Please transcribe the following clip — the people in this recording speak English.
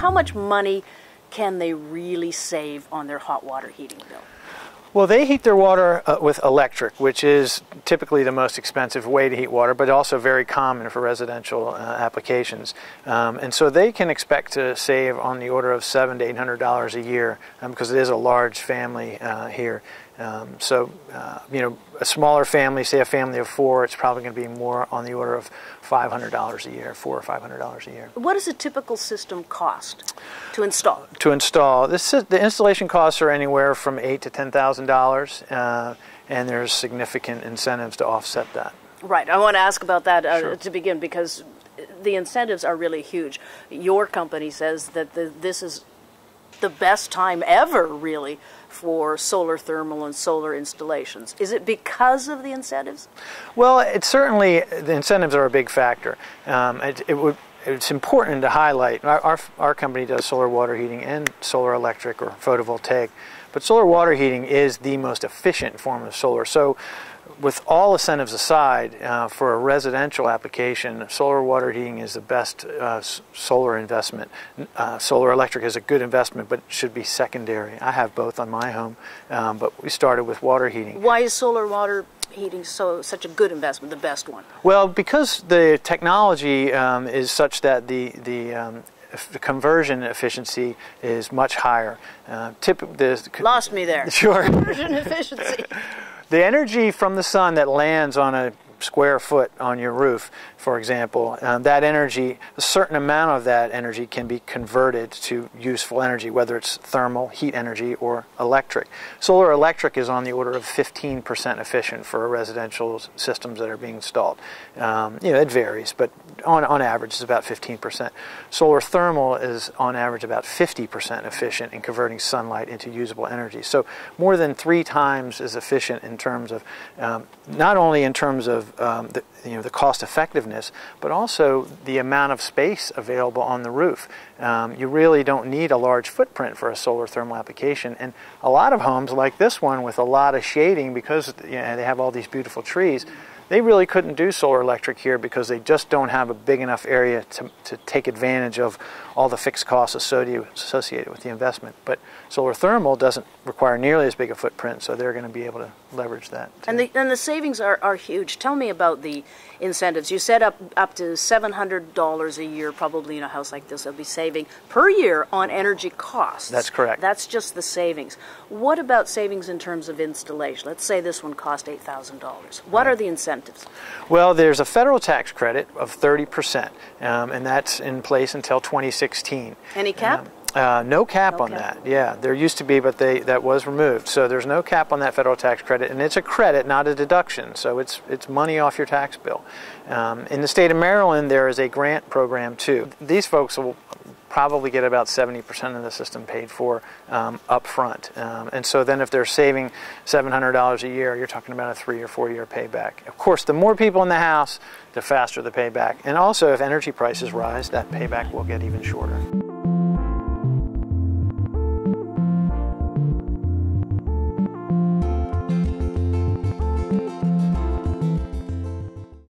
how much money can they really save on their hot water heating bill? Well, they heat their water with electric, which is typically the most expensive way to heat water, but also very common for residential applications. And so they can expect to save on the order of $700 to $800 a year because it is a large family here. You know, a smaller family, say a family of 4, it's probably going to be more on the order of $500 a year, $400 or $500 a year. What does a typical system cost to install? To install, the installation costs are anywhere from $8,000 to $10,000, and there's significant incentives to offset that. Right. I want to ask about that Sure. to begin, because the incentives are really huge. Your company says that this is the best time ever, really, for solar thermal and solar installations. Is it because of the incentives? Well, it's certainly, the incentives are a big factor. It's important to highlight, our company does solar water heating and solar electric or photovoltaic, but solar water heating is the most efficient form of solar. So with all incentives aside, for a residential application, solar water heating is the best solar investment. Solar electric is a good investment, but should be secondary. I have both on my home, but we started with water heating. Why is solar water heating such a good investment, the best one? Well, because the technology is such that the conversion efficiency is much higher. Lost me there. Sure. Conversion efficiency. The energy from the sun that lands on a square foot on your roof, for example, that energy, a certain amount of that energy can be converted to useful energy, whether it's thermal, heat energy, or electric. Solar electric is on the order of 15% efficient for residential systems that are being installed. You know, it varies, but on average it's about 15%. Solar thermal is on average about 50% efficient in converting sunlight into usable energy. So more than 3 times as efficient in terms of, not only in terms of the cost effectiveness, but also the amount of space available on the roof. You really don't need a large footprint for a solar thermal application, and a lot of homes like this one with a lot of shading, because they have all these beautiful trees, they really couldn't do solar electric here because they just don't have a big enough area to take advantage of all the fixed costs associated with the investment. But solar thermal doesn't require nearly as big a footprint, so they're going to be able to leverage that too. And the savings are huge. Tell me about the incentives. You said up to $700 a year, probably in a house like this, they'll be saving per year on energy costs. That's correct. That's just the savings. What about savings in terms of installation? Let's say this one cost $8,000. What are the incentives? Well, there's a federal tax credit of 30%, and that's in place until 2016. Any cap? No cap on that. Yeah, there used to be, but that was removed. So there's no cap on that federal tax credit, and it's a credit, not a deduction. So it's money off your tax bill. In the state of Maryland, there is a grant program too. These folks will probably get about 70% of the system paid for up front. And so then if they're saving $700 a year, you're talking about a 3 or 4 year payback. Of course, the more people in the house, the faster the payback. And also, if energy prices rise, that payback will get even shorter.